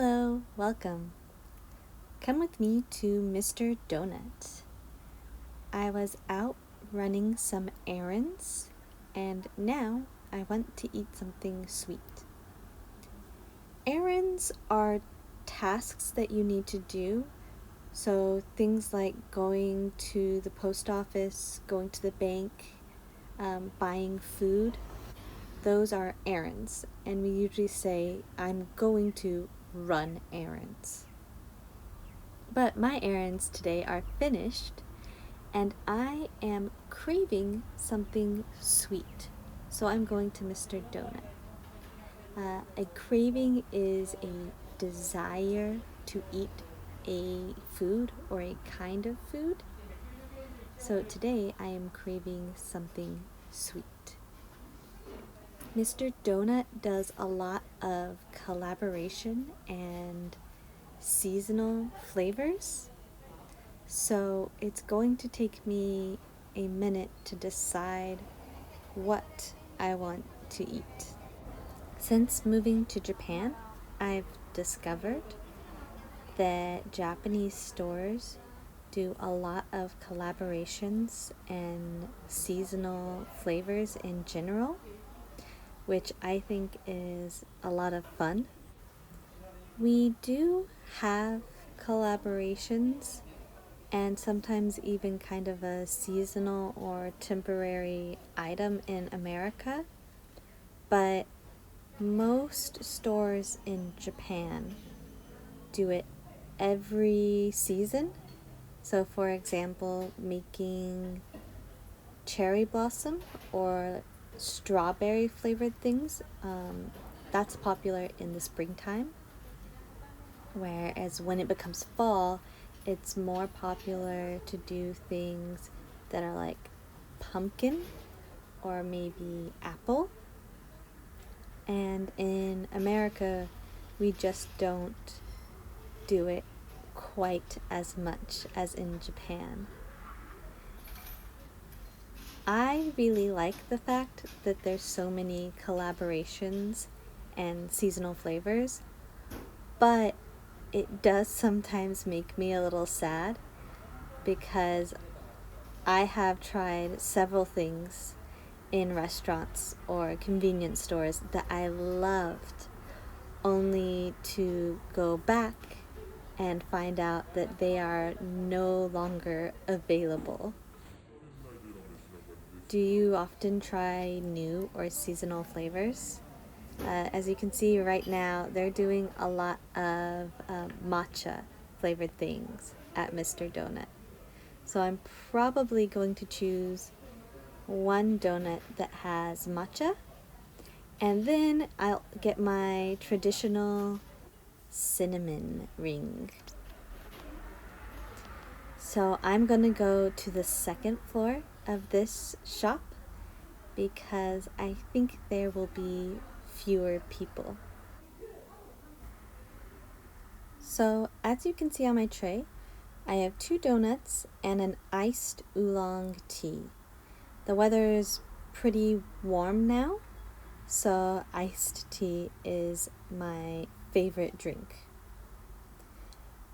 Hello, welcome. Come with me to Mr. Donut. I was out running some errands, and now I want to eat something sweet. Errands are tasks that you need to do, so things like going to the post office, going to the bank, buying food, those are errands, and we usually say, I'm going to run errands. But my errands today are finished, and I am craving something sweet. So I'm going to Mr. Donut. A craving is a desire to eat a food or a kind of food. So today I am craving something sweet. Mr. Donut does a lot of collaboration and seasonal flavors. So it's going to take me a minute to decide what I want to eat. Since moving to Japan, I've discovered that Japanese stores do a lot of collaborations and seasonal flavors in general, which I think is a lot of fun. We do have collaborations and sometimes even kind of a seasonal or temporary item in America, but most stores in Japan do it every season. So, for example, making cherry blossom or strawberry flavored things, that's popular in the springtime. Whereas when it becomes fall, it's more popular to do things that are like pumpkin or maybe apple. And in America, we just don't do it quite as much as in Japan. I really like the fact that there's so many collaborations and seasonal flavors, but it does sometimes make me a little sad because I have tried several things in restaurants or convenience stores that I loved, only to go back and find out that they are no longer available. Do you often try new or seasonal flavors? As you can see right now, they're doing a lot of matcha flavored things at Mr. Donut. So I'm probably going to choose one donut that has matcha, and then I'll get my traditional cinnamon ring. So I'm going to go to the second floor of this shop because I think there will be fewer people. So as you can see on my tray, I have 2 donuts and an iced oolong tea. The weather is pretty warm now, so iced tea is my favorite drink.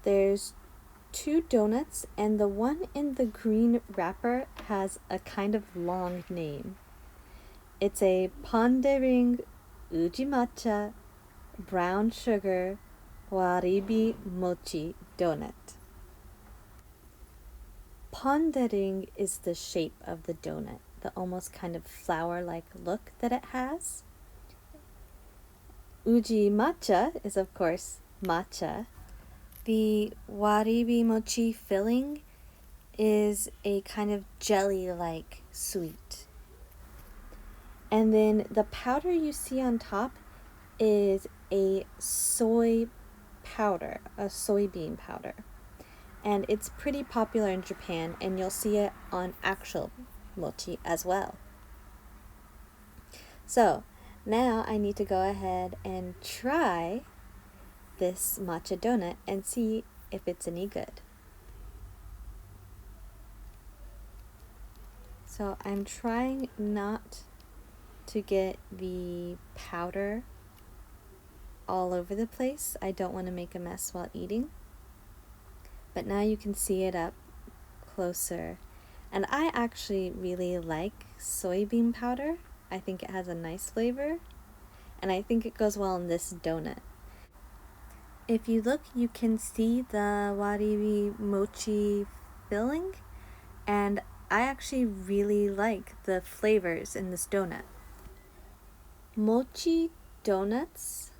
There's 2 donuts, and the one in the green wrapper has a kind of long name. It's a pondering uji matcha brown sugar waribi mochi donut. Pondering is the shape of the donut, the almost kind of flower-like look that it has. Uji matcha is, of course, matcha. The waribi mochi filling is a kind of jelly-like sweet. And then the powder you see on top is a soy powder, a soybean powder. And it's pretty popular in Japan, and you'll see it on actual mochi as well. So now I need to go ahead and try this matcha donut and see if it's any good. So I'm trying not to get the powder all over the place. I don't want to make a mess while eating. But now you can see it up closer. And I actually really like soybean powder. I think it has a nice flavor. And I think it goes well in this donut. If you look, you can see the waribi mochi filling. And I actually really like the flavors in this donut. Mochi donuts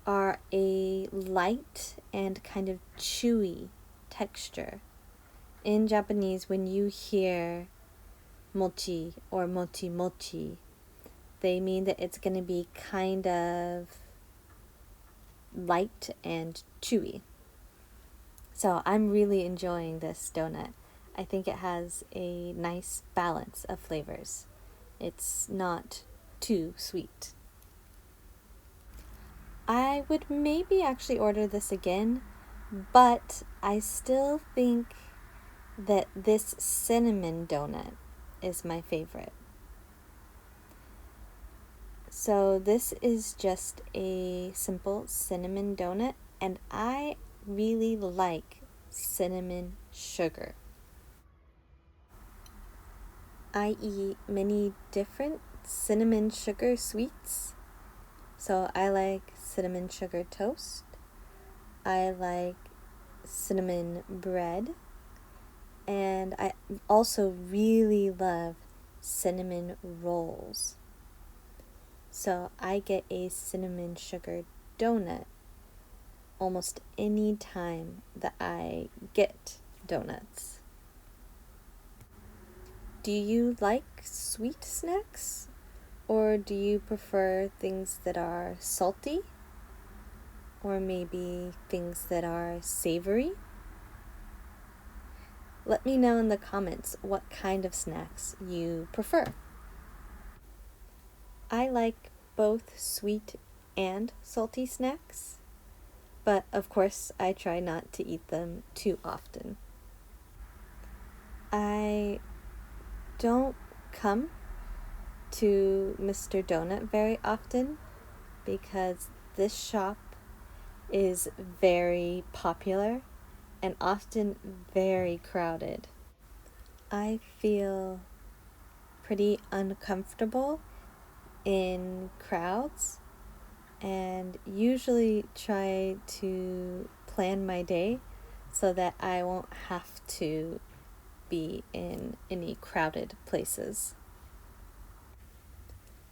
are a light and kind of chewy texture. In Japanese, when you hear mochi or mochi mochi, they mean that it's going to be kind of light and chewy. So I'm really enjoying this donut. I think it has a nice balance of flavors. It's not too sweet. I would maybe actually order this again, but I still think that this cinnamon donut is my favorite. So this is just a simple cinnamon donut, and I really like cinnamon sugar. I eat many different cinnamon sugar sweets. So I like cinnamon sugar toast. I like cinnamon bread. And I also really love cinnamon rolls. So I get a cinnamon sugar donut almost any time that I get donuts. Do you like sweet snacks? Or do you prefer things that are salty? Or maybe things that are savory? Let me know in the comments what kind of snacks you prefer. I like both sweet and salty snacks, but of course I try not to eat them too often. I don't come to Mr. Donut very often because this shop is very popular and often very crowded. I feel pretty uncomfortable in crowds and usually try to plan my day so that I won't have to be in any crowded places.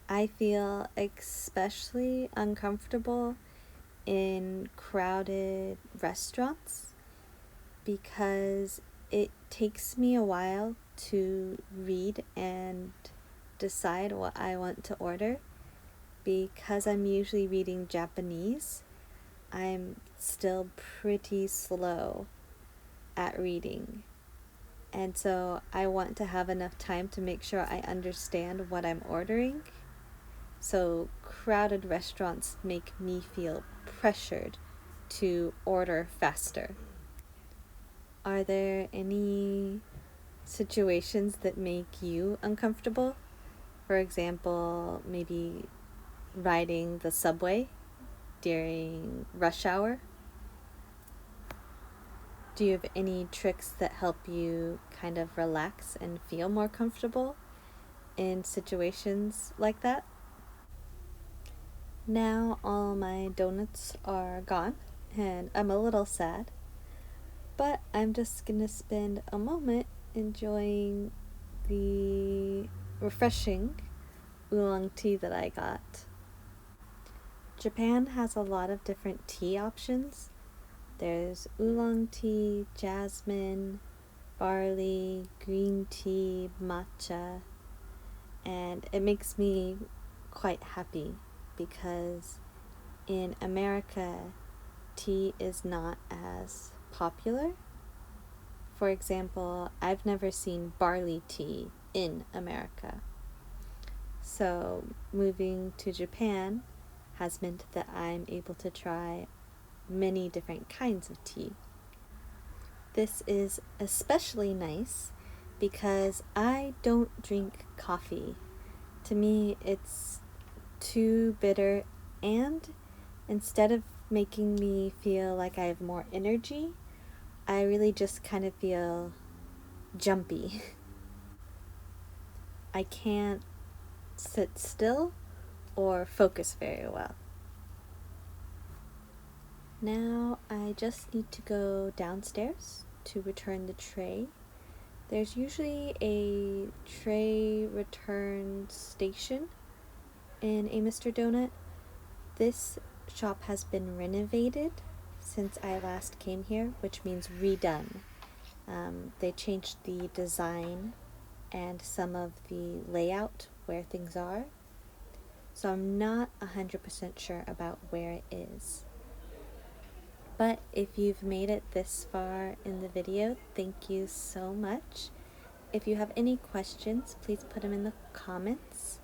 I feel especially uncomfortable in crowded restaurants because it takes me a while to read and decide what I want to order. Because I'm usually reading Japanese, I'm still pretty slow at reading. And so I want to have enough time to make sure I understand what I'm ordering. So crowded restaurants make me feel pressured to order faster. Are there any situations that make you uncomfortable? For example, maybe riding the subway during rush hour? Do you have any tricks that help you kind of relax and feel more comfortable in situations like that? Now all my donuts are gone and I'm a little sad, but I'm just gonna spend a moment enjoying the refreshing oolong tea that I got. Japan has a lot of different tea options. There's oolong tea, jasmine, barley, green tea, matcha, and it makes me quite happy because in America, tea is not as popular. For example, I've never seen barley tea in America. So moving to Japan has meant that I'm able to try many different kinds of tea. This is especially nice because I don't drink coffee. To me, it's too bitter and instead of making me feel like I have more energy, I really just kind of feel jumpy. I can't sit still or focus very well. Now I just need to go downstairs to return the tray. There's usually a tray return station in a Mr. Donut. This shop has been renovated since I last came here, which means redone. They changed the design and some of the layout where things are. So I'm not 100% sure about where it is. But if you've made it this far in the video, thank you so much. If you have any questions, please put them in the comments.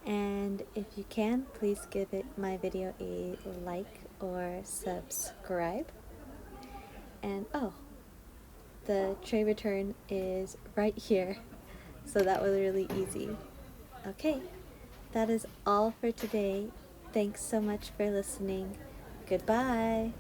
And if you can, please give my video a like or subscribe. And the tray return is right here. So that was really easy. Okay, that is all for today. Thanks so much for listening. Goodbye.